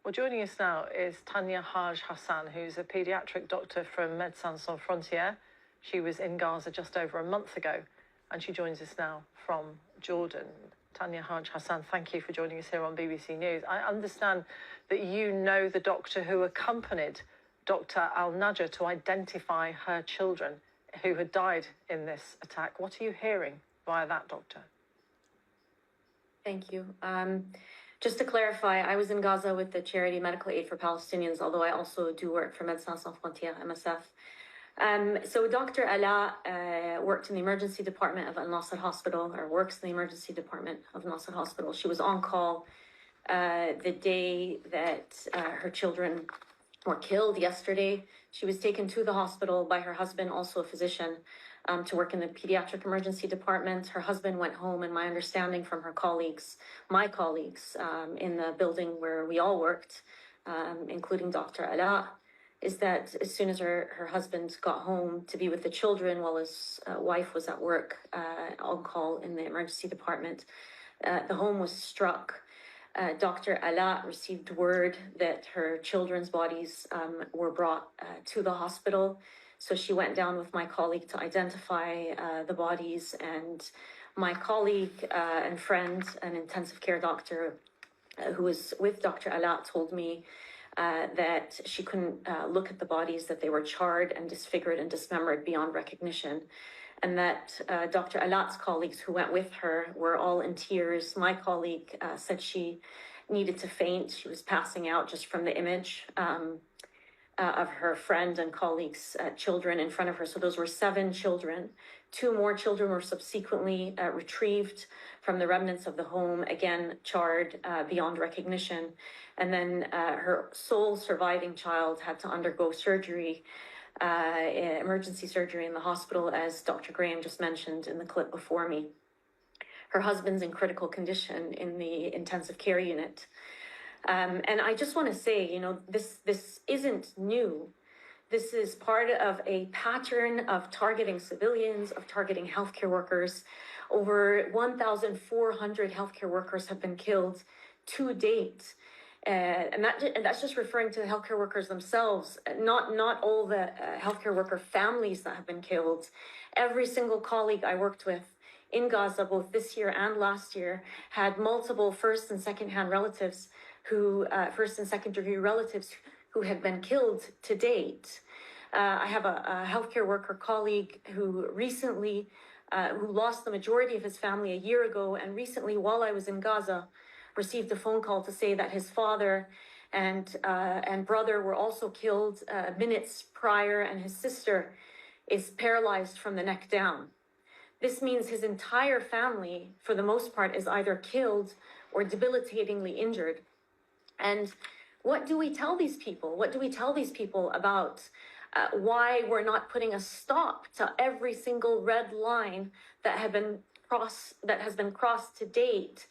Well, joining us now is Tanya Haj Hassan, who's a paediatric doctor from Médecins Sans Frontières. She was in Gaza just over a month ago, and she joins us now from Jordan. Tanya Haj Hassan, thank you for joining us here on BBC News. I understand that you know the doctor who accompanied Dr. Al-Najjar to identify her children who had died in this attack. What are you hearing via that doctor? Thank you. Just to clarify, I was in Gaza with the charity Medical Aid for Palestinians, although I also do work for Médecins Sans Frontières, MSF. So Dr. Alaa worked in the emergency department of Al-Nasser Hospital, or works in the emergency department of Nasser Hospital. She was on call the day that her children were killed yesterday. She was taken to the hospital by her husband, also a physician, to work in the pediatric emergency department. Her husband went home, and my understanding from her colleagues, my colleagues in the building where we all worked, including Dr. Alaa, is that as soon as her husband got home to be with the children while his wife was at work on call in the emergency department, the home was struck. Dr. Alaa received word that her children's bodies were brought to the hospital. So she went down with my colleague to identify the bodies, and my colleague and friend, an intensive care doctor who was with Dr. Alaa, told me that she couldn't look at the bodies, that they were charred and disfigured and dismembered beyond recognition, and that Dr. Alaa's colleagues who went with her were all in tears. My colleague said she needed to faint. She was passing out just from the image of her friend and colleagues' children in front of her. So those were 7 children. 2 more children were subsequently retrieved from the remnants of the home, again charred beyond recognition. And then her sole surviving child had to undergo surgery, emergency surgery in the hospital, as Dr. Graham just mentioned in the clip before me. Her husband's in critical condition in the intensive care unit. And I just want to say, you know, this isn't new. This is part of a pattern of targeting civilians, of targeting healthcare workers. Over 1,400 healthcare workers have been killed to date. And that's just referring to the healthcare workers themselves, not all the healthcare worker families that have been killed. Every single colleague I worked with in Gaza, both this year and last year, had multiple first and second-hand relatives first and second degree relatives who had been killed to date. I have a healthcare worker colleague who recently, who lost the majority of his family a year ago, and recently, while I was in Gaza, received a phone call to say that his father and brother were also killed minutes prior, and his sister is paralyzed from the neck down. This means his entire family, for the most part, is either killed or debilitatingly injured. And what do we tell these people? What do we tell these people about why we're not putting a stop to every single red line that has been crossed to date?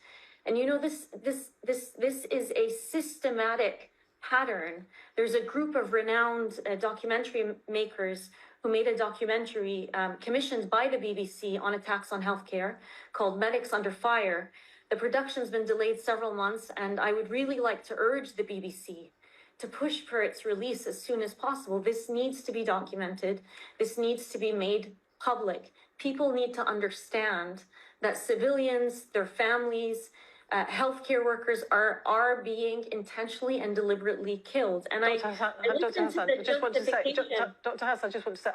And you know, this is a systematic pattern. There's a group of renowned documentary makers who made a documentary commissioned by the BBC on attacks on healthcare called Medics Under Fire. The production's been delayed several months, and I would really like to urge the BBC to push for its release as soon as possible. This needs to be documented. This needs to be made public. People need to understand that civilians, their families, healthcare workers are being intentionally and deliberately killed. And Dr. Hassan, I just want to say,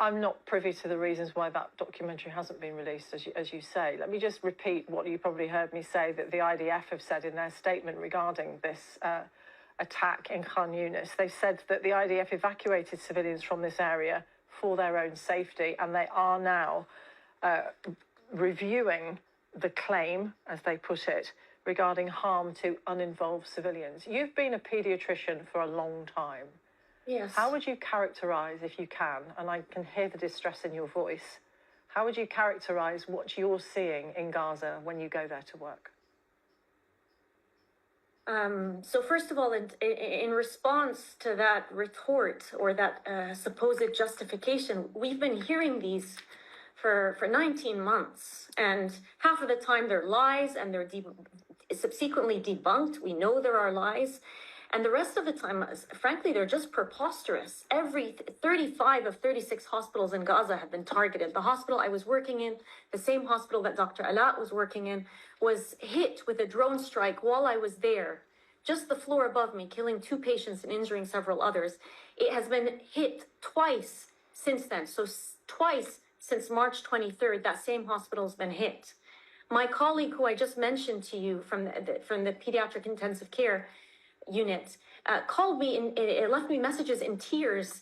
I'm not privy to the reasons why that documentary hasn't been released, as you say. Let me just repeat what you probably heard me say, that the IDF have said in their statement regarding this attack in Khan Yunis. They've said that the IDF evacuated civilians from this area for their own safety, and they are now reviewing the claim, as they put it, regarding harm to uninvolved civilians. You've been a paediatrician for a long time. Yes. How would you characterise, if you can, and I can hear the distress in your voice, how would you characterise what you're seeing in Gaza when you go there to work? So first of all, in response to that retort or that supposed justification, we've been hearing these for 19 months, and half of the time they're lies and they're subsequently debunked. We know there are lies. And the rest of the time, frankly, they're just preposterous. Every 35 of 36 hospitals in Gaza have been targeted. The hospital I was working in, the same hospital that Dr. Alaa was working in, was hit with a drone strike while I was there. Just the floor above me, killing 2 patients and injuring several others. It has been hit twice since then. So twice since March 23rd, that same hospital has been hit. My colleague, who I just mentioned to you from the pediatric intensive care unit, called me and it left me messages in tears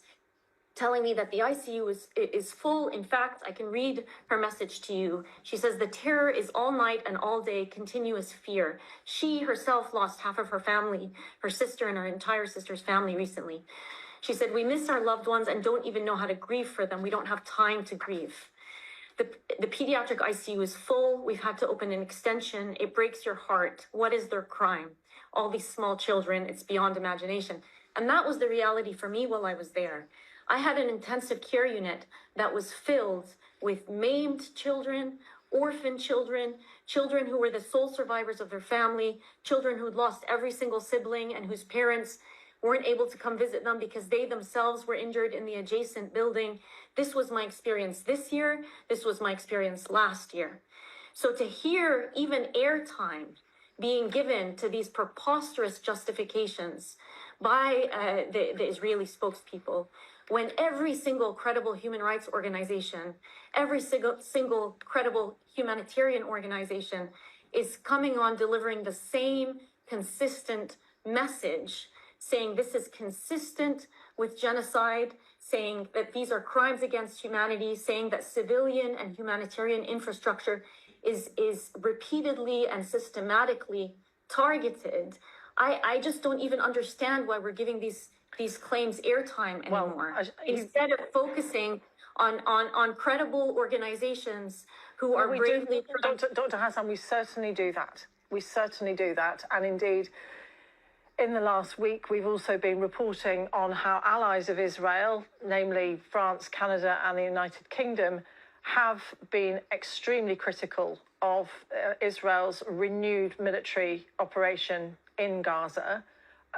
telling me that the ICU is full. In fact, I can read her message to you. She says, the terror is all night and all day, continuous fear. She herself lost half of her family, her sister and her entire sister's family recently. She said, we miss our loved ones and don't even know how to grieve for them. We don't have time to grieve. The pediatric ICU is full. We've had to open an extension. It breaks your heart. What is their crime? All these small children, it's beyond imagination. And that was the reality for me while I was there. I had an intensive care unit that was filled with maimed children, orphan children, children who were the sole survivors of their family, children who'd lost every single sibling and whose parents weren't able to come visit them because they themselves were injured in the adjacent building. This was my experience this year. This was my experience last year. So to hear even airtime being given to these preposterous justifications by the Israeli spokespeople, when every single credible human rights organization, every single credible humanitarian organization is coming on delivering the same consistent message, saying this is consistent with genocide, saying that these are crimes against humanity, saying that civilian and humanitarian infrastructure is repeatedly and systematically targeted. I just don't even understand why we're giving these claims airtime anymore. Well, instead of focusing on credible organizations who are bravely... Dr. Hassan, we certainly do that. We certainly do that. And indeed, in the last week, we've also been reporting on how allies of Israel, namely France, Canada and the United Kingdom, have been extremely critical of Israel's renewed military operation in Gaza.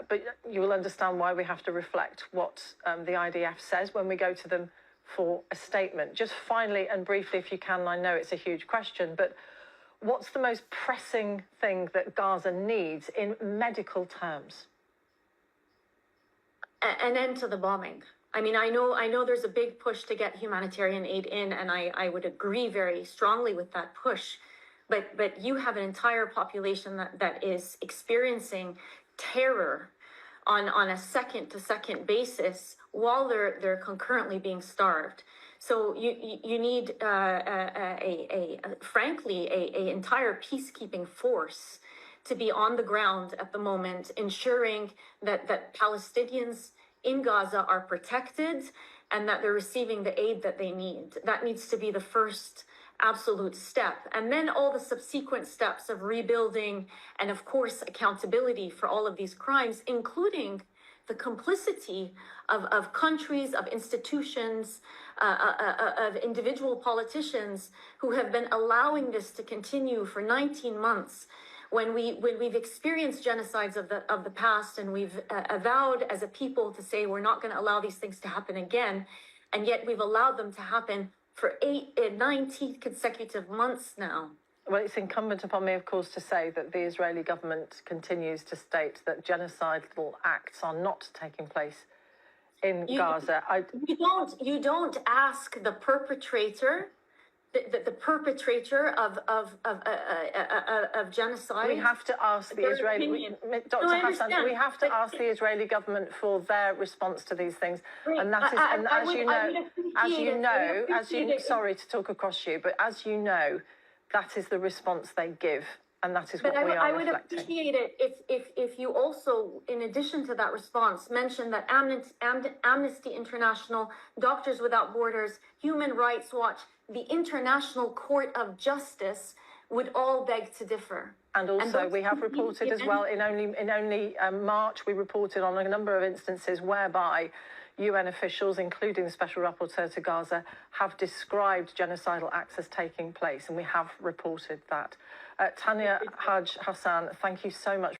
But you will understand why we have to reflect what the IDF says when we go to them for a statement. Just finally and briefly, if you can, I know it's a huge question, but what's the most pressing thing that Gaza needs in medical terms? An end to the bombing. I mean, I know there's a big push to get humanitarian aid in, and I would agree very strongly with that push. But you have an entire population that is experiencing terror on a second-to-second basis while they're concurrently being starved. So you need frankly a entire peacekeeping force to be on the ground at the moment, ensuring that Palestinians in Gaza are protected and that they're receiving the aid that they need. That needs to be the first absolute step. And then all the subsequent steps of rebuilding and, of course, accountability for all of these crimes, including the complicity of countries, of institutions, of individual politicians who have been allowing this to continue for 19 months. When we've experienced genocides of the past and we've avowed as a people to say we're not going to allow these things to happen again, and yet we've allowed them to happen for 19 consecutive months now. Well, it's incumbent upon me, of course, to say that the Israeli government continues to state that genocidal acts are not taking place in Gaza. You don't ask the perpetrator. The perpetrator of genocide. We have to ask the Israeli, Dr. Hassan, we have to ask the Israeli government for their response to these things. Right. And that is, sorry to talk across you, but as you know, that is the response they give. And that is what we are reflecting. I would appreciate it if you also, in addition to that response, mentioned that Amnesty International, Doctors Without Borders, Human Rights Watch, the International Court of Justice would all beg to differ. And also, we have reported as well, in only March, we reported on a number of instances whereby UN officials, including the Special Rapporteur to Gaza, have described genocidal acts as taking place, and we have reported that. Tanya Haj Hassan, thank you so much.